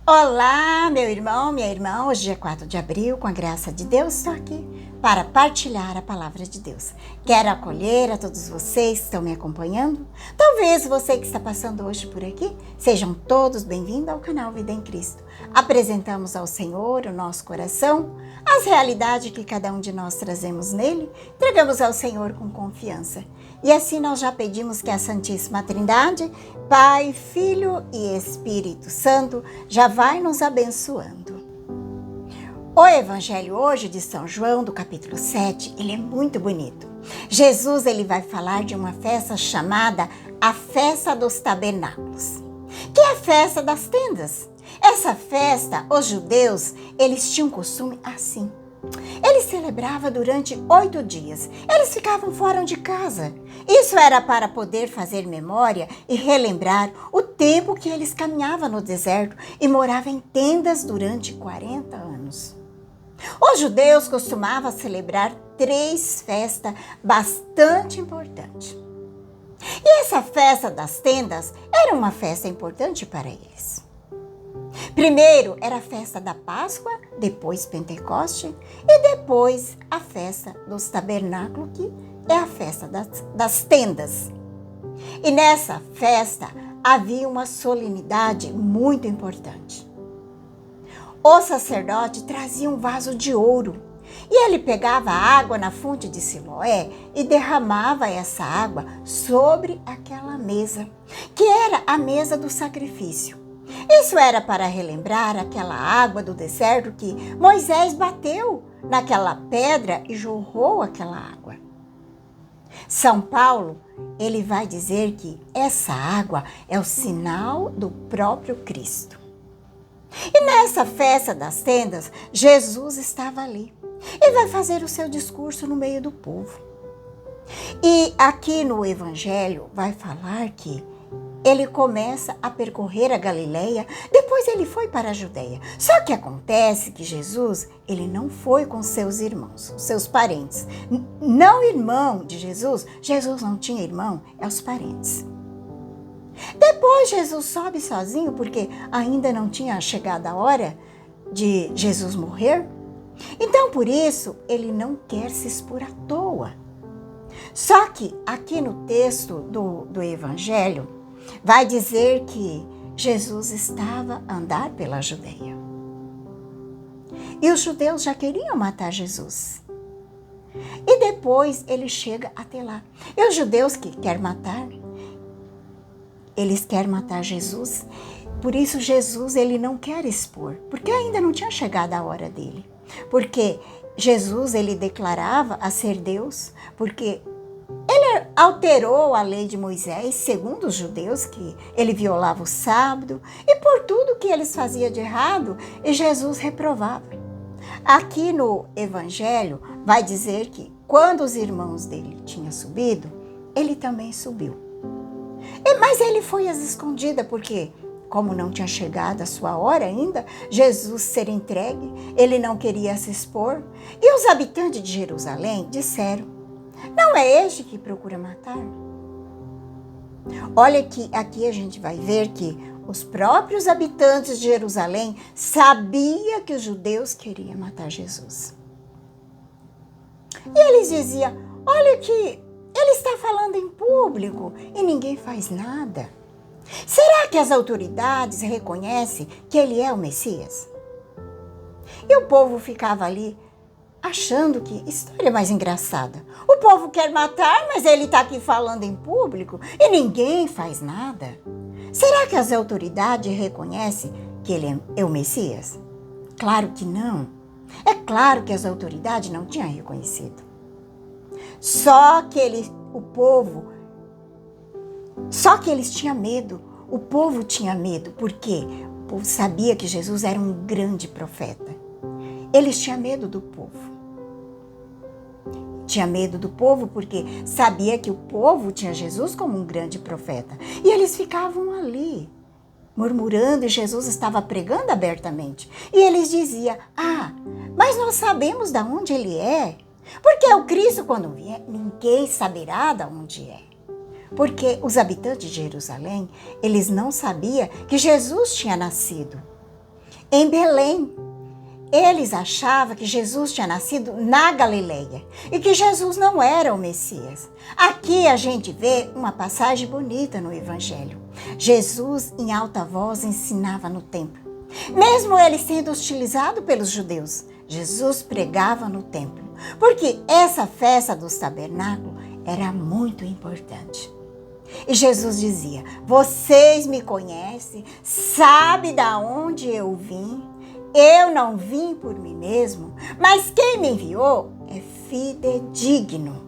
Olá, meu irmão, minha irmã. Hoje é 4 de abril, com a graça de Deus, estou aqui para partilhar a palavra de Deus. Quero acolher a todos vocês que estão me acompanhando. Talvez você que está passando hoje por aqui, sejam todos bem-vindos ao canal Vida em Cristo. Apresentamos ao Senhor o nosso coração, as realidades que cada um de nós trazemos nele, entregamos ao Senhor com confiança. E assim nós já pedimos que a Santíssima Trindade, Pai, Filho e Espírito Santo, já vai nos abençoando. O Evangelho hoje de São João, do capítulo 7, ele é muito bonito. Jesus ele vai falar de uma festa chamada a Festa dos Tabernáculos, que é a festa das tendas. Essa festa, os judeus, eles tinham um costume assim. Eles celebravam durante 8 dias. Eles ficavam fora de casa. Isso era para poder fazer memória e relembrar o tempo que eles caminhavam no deserto e moravam em tendas durante 40 anos. Os judeus costumavam celebrar 3 festas bastante importantes. E essa festa das tendas era uma festa importante para eles. Primeiro era a festa da Páscoa, depois Pentecoste e depois a festa dos tabernáculos, que é a festa das tendas. E nessa festa havia uma solenidade muito importante. O sacerdote trazia um vaso de ouro e ele pegava a água na fonte de Siloé e derramava essa água sobre aquela mesa, que era a mesa do sacrifício. Isso era para relembrar aquela água do deserto que Moisés bateu naquela pedra e jorrou aquela água. São Paulo, ele vai dizer que essa água é o sinal do próprio Cristo. E nessa festa das tendas, Jesus estava ali e vai fazer o seu discurso no meio do povo. E aqui no Evangelho vai falar que ele começa a percorrer a Galileia, depois ele foi para a Judeia. Só que acontece que Jesus, ele não foi com seus irmãos, seus parentes. Não irmão de Jesus, Jesus não tinha irmão, é os parentes. Depois Jesus sobe sozinho, porque ainda não tinha chegado a hora de Jesus morrer. Então, por isso, ele não quer se expor à toa. Só que aqui no texto do Evangelho, vai dizer que Jesus estava a andar pela Judeia. E os judeus já queriam matar Jesus. E depois ele chega até lá. E os judeus que querem matar, eles querem matar Jesus. Por isso Jesus ele não quer expor, porque ainda não tinha chegado a hora dele. Porque Jesus ele declarava a ser Deus, porque ele alterou a lei de Moisés, segundo os judeus, que ele violava o sábado, e por tudo que eles faziam de errado, e Jesus reprovava. Aqui no Evangelho vai dizer que quando os irmãos dele tinham subido, ele também subiu. Mas ele foi às escondidas, porque como não tinha chegado a sua hora ainda, Jesus ser entregue, ele não queria se expor. E os habitantes de Jerusalém disseram: não é este que procura matar? Olha que aqui a gente vai ver que os próprios habitantes de Jerusalém sabiam que os judeus queriam matar Jesus. E eles diziam: olha que ele está falando em público e ninguém faz nada. Será que as autoridades reconhecem que ele é o Messias? E o povo ficava ali achando que história mais engraçada. O povo quer matar, mas ele está aqui falando em público e ninguém faz nada. Será que as autoridades reconhecem que ele é o Messias? Claro que não. É claro que as autoridades não tinham reconhecido. Só que eles tinham medo. O povo tinha medo, porque o povo sabia que Jesus era um grande profeta. Eles tinham medo do povo. Tinha medo do povo porque sabia que o povo tinha Jesus como um grande profeta. E eles ficavam ali, murmurando, e Jesus estava pregando abertamente. E eles diziam: mas nós sabemos de onde ele é. Porque o Cristo, quando vier, ninguém saberá de onde é. Porque os habitantes de Jerusalém, eles não sabiam que Jesus tinha nascido. em Belém. Eles achavam que Jesus tinha nascido na Galileia e que Jesus não era o Messias. Aqui a gente vê uma passagem bonita no Evangelho. Jesus, em alta voz, ensinava no templo. Mesmo ele sendo hostilizado pelos judeus, Jesus pregava no templo, porque essa festa dos tabernáculos era muito importante. E Jesus dizia: vocês me conhecem, sabem de onde eu vim. Eu não vim por mim mesmo, mas quem me enviou é fidedigno.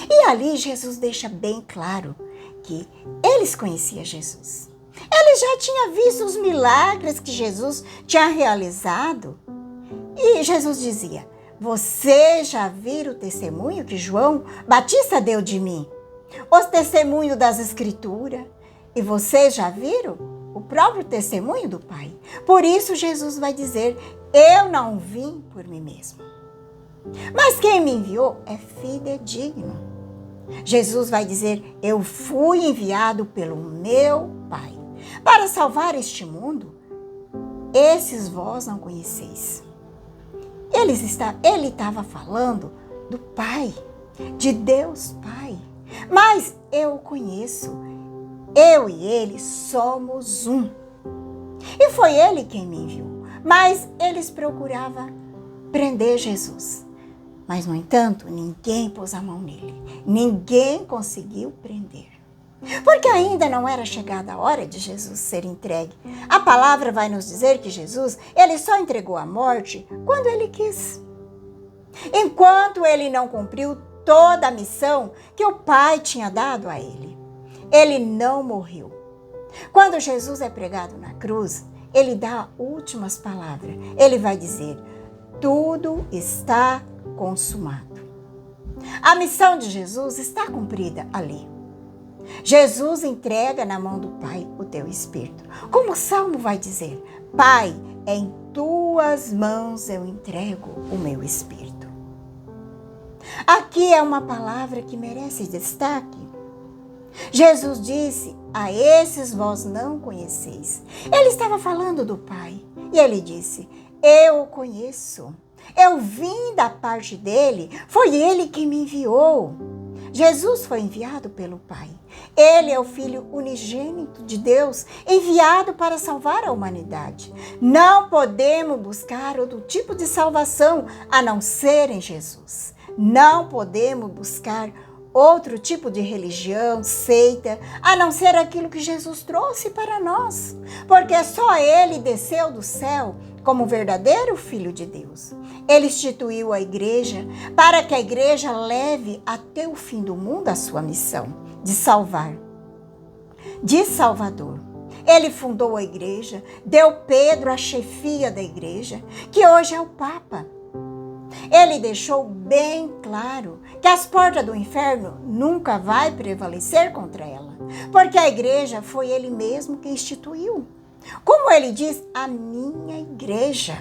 E ali Jesus deixa bem claro que eles conheciam Jesus. Eles já tinham visto os milagres que Jesus tinha realizado. E Jesus dizia: vocês já viram o testemunho que João Batista deu de mim? Os testemunhos das Escrituras. E vocês já viram o próprio testemunho do Pai? Por isso Jesus vai dizer: eu não vim por mim mesmo, mas quem me enviou é fidedigno. Jesus vai dizer: eu fui enviado pelo meu Pai para salvar este mundo. Esses vós não conheceis. Ele estava falando do Pai, de Deus Pai. Mas eu o conheço. Eu e ele somos um. E foi ele quem me enviou. Mas eles procuravam prender Jesus. Mas, no entanto, ninguém pôs a mão nele. Ninguém conseguiu prender. Porque ainda não era chegada a hora de Jesus ser entregue. A palavra vai nos dizer que Jesus, ele só entregou a morte quando ele quis. Enquanto ele não cumpriu toda a missão que o Pai tinha dado a ele. Ele não morreu. Quando Jesus é pregado na cruz, ele dá últimas palavras. Ele vai dizer: tudo está consumado. A missão de Jesus está cumprida ali. Jesus entrega na mão do Pai o teu espírito. Como o Salmo vai dizer: Pai, em tuas mãos eu entrego o meu espírito. Aqui é uma palavra que merece destaque. Jesus disse: a esses vós não conheceis. Ele estava falando do Pai. E ele disse: eu o conheço. Eu vim da parte dele. Foi ele que me enviou. Jesus foi enviado pelo Pai. Ele é o Filho unigênito de Deus, enviado para salvar a humanidade. Não podemos buscar outro tipo de salvação a não ser em Jesus. Não podemos buscar outro tipo de religião, seita, a não ser aquilo que Jesus trouxe para nós. Porque só ele desceu do céu como verdadeiro Filho de Deus. Ele instituiu a igreja para que a igreja leve até o fim do mundo a sua missão de salvar, de Salvador. Ele fundou a igreja, deu Pedro a chefia da igreja, que hoje é o Papa. Ele deixou bem claro que as portas do inferno nunca vai prevalecer contra ela, porque a igreja foi ele mesmo que instituiu. Como ele diz, a minha igreja.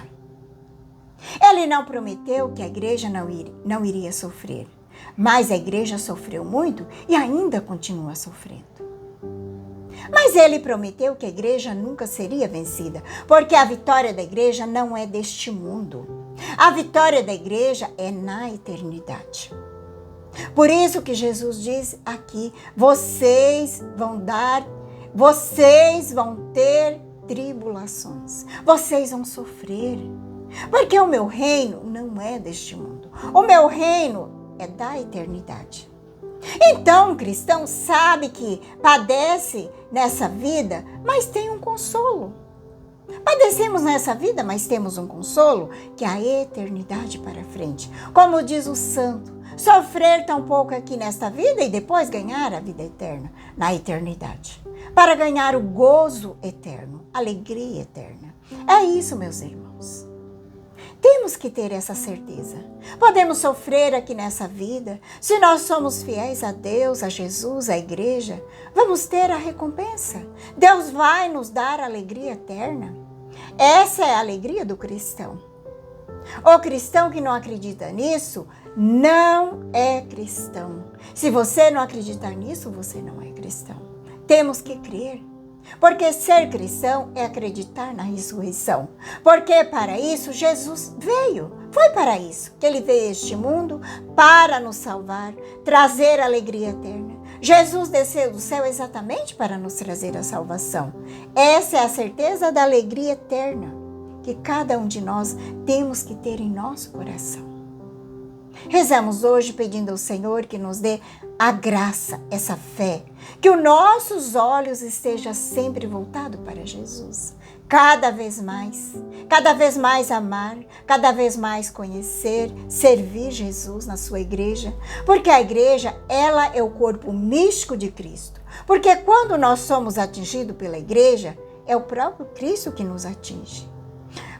Ele não prometeu que a igreja não iria sofrer, mas a igreja sofreu muito e ainda continua sofrendo. Mas ele prometeu que a igreja nunca seria vencida, porque a vitória da igreja não é deste mundo. A vitória da igreja é na eternidade. Por isso que Jesus diz aqui: vocês vão ter tribulações, vocês vão sofrer, porque o meu reino não é deste mundo. O meu reino é da eternidade. Então, o cristão sabe que padece nessa vida, mas tem um consolo. Padecemos nessa vida, mas temos um consolo, que é a eternidade para frente. Como diz o santo, sofrer tão pouco aqui nesta vida e depois ganhar a vida eterna na eternidade. Para ganhar o gozo eterno, alegria eterna. É isso, meus irmãos. Temos que ter essa certeza. Podemos sofrer aqui nessa vida. Se nós somos fiéis a Deus, a Jesus, à igreja, vamos ter a recompensa. Deus vai nos dar a alegria eterna. Essa é a alegria do cristão. O cristão que não acredita nisso, não é cristão. Se você não acreditar nisso, você não é cristão. Temos que crer. Porque ser cristão é acreditar na ressurreição. Porque para isso Jesus veio. Foi para isso que ele veio a este mundo, para nos salvar, trazer alegria eterna. Jesus desceu do céu exatamente para nos trazer a salvação. Essa é a certeza da alegria eterna que cada um de nós temos que ter em nosso coração. Rezamos hoje pedindo ao Senhor que nos dê a graça, essa fé, que os nossos olhos estejam sempre voltados para Jesus. Cada vez mais amar, cada vez mais conhecer, servir Jesus na sua igreja, porque a igreja, ela é o corpo místico de Cristo. Porque quando nós somos atingidos pela igreja, é o próprio Cristo que nos atinge.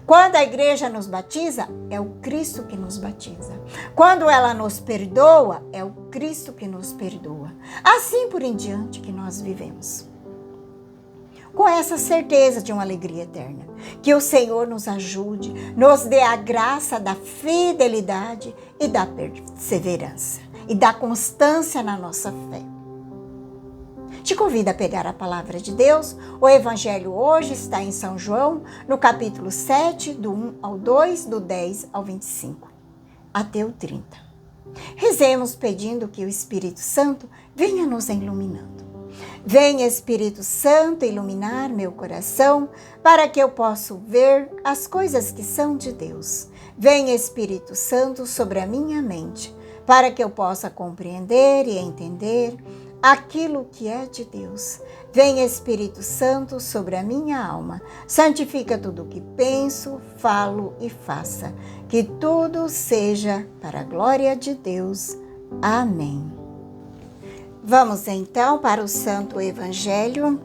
Quando a igreja nos batiza, é o Cristo que nos batiza. Quando ela nos perdoa, é o Cristo que nos perdoa. Assim por em diante que nós vivemos. Com essa certeza de uma alegria eterna. Que o Senhor nos ajude, nos dê a graça da fidelidade e da perseverança. E da constância na nossa fé. Te convido a pegar a palavra de Deus. O evangelho hoje está em São João, no capítulo 7, do 1 ao 2, do 10 ao 25, até o 30. Rezemos pedindo que o Espírito Santo venha nos iluminando. Venha, Espírito Santo, iluminar meu coração, para que eu possa ver as coisas que são de Deus. Venha, Espírito Santo, sobre a minha mente, para que eu possa compreender e entender aquilo que é de Deus. Vem, Espírito Santo, sobre a minha alma. Santifica tudo o que penso, falo e faça. Que tudo seja para a glória de Deus. Amém. Vamos então para o Santo Evangelho.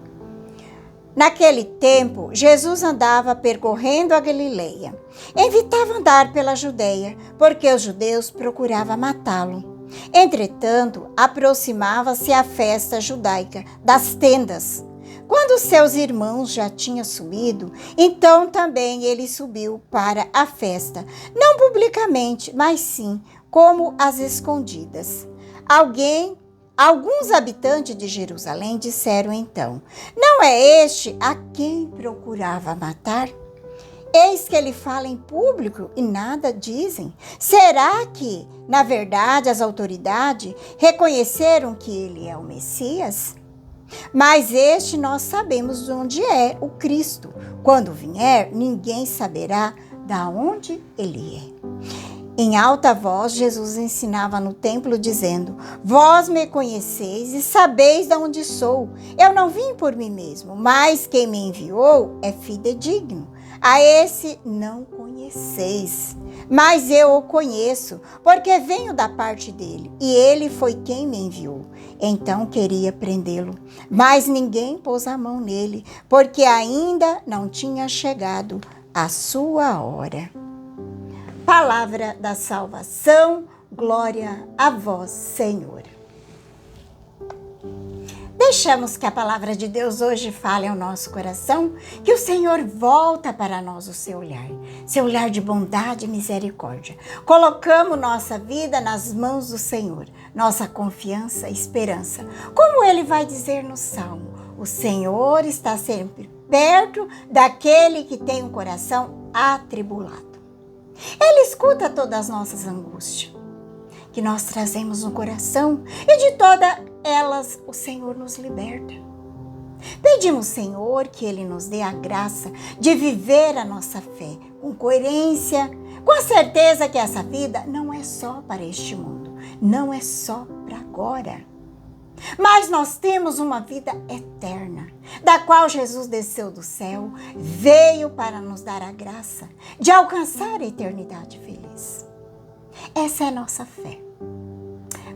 Naquele tempo, Jesus andava percorrendo a Galileia. Evitava andar pela Judeia, porque os judeus procuravam matá-lo. Entretanto, aproximava-se a festa judaica das tendas. Quando seus irmãos já tinham subido, então também ele subiu para a festa, não publicamente, mas sim como às escondidas. Alguns habitantes de Jerusalém disseram então: não é este a quem procurava matar? Eis que ele fala em público e nada dizem. Será que, na verdade, as autoridades reconheceram que ele é o Messias? Mas este nós sabemos de onde é o Cristo. Quando vier, ninguém saberá de onde ele é. Em alta voz, Jesus ensinava no templo, dizendo: vós me conheceis e sabeis de onde sou. Eu não vim por mim mesmo, mas quem me enviou é fidedigno. A esse não conheceis, mas eu o conheço, porque venho da parte dele, e ele foi quem me enviou. Então queria prendê-lo, mas ninguém pôs a mão nele, porque ainda não tinha chegado a sua hora. Palavra da salvação, glória a vós, Senhor. Deixamos que a palavra de Deus hoje fale ao nosso coração, que o Senhor volta para nós o seu olhar de bondade e misericórdia. Colocamos nossa vida nas mãos do Senhor, nossa confiança e esperança. Como ele vai dizer no Salmo, o Senhor está sempre perto daquele que tem um coração atribulado. Ele escuta todas as nossas angústias que nós trazemos no coração e de todas elas o Senhor nos liberta. Pedimos, Senhor, que Ele nos dê a graça de viver a nossa fé com coerência, com a certeza que essa vida não é só para este mundo, não é só para agora. Mas nós temos uma vida eterna, da qual Jesus desceu do céu, veio para nos dar a graça de alcançar a eternidade feliz. Essa é a nossa fé.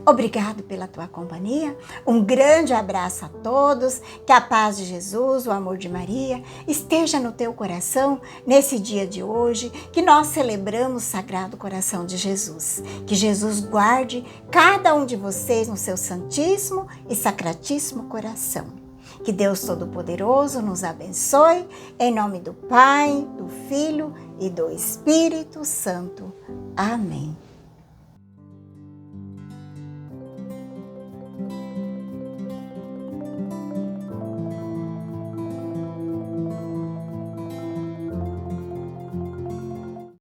Obrigado pela tua companhia, um grande abraço a todos, que a paz de Jesus, o amor de Maria esteja no teu coração nesse dia de hoje, que nós celebramos o Sagrado Coração de Jesus. Que Jesus guarde cada um de vocês no seu santíssimo e sacratíssimo coração. Que Deus Todo-Poderoso nos abençoe, em nome do Pai, do Filho e do Espírito Santo. Amém.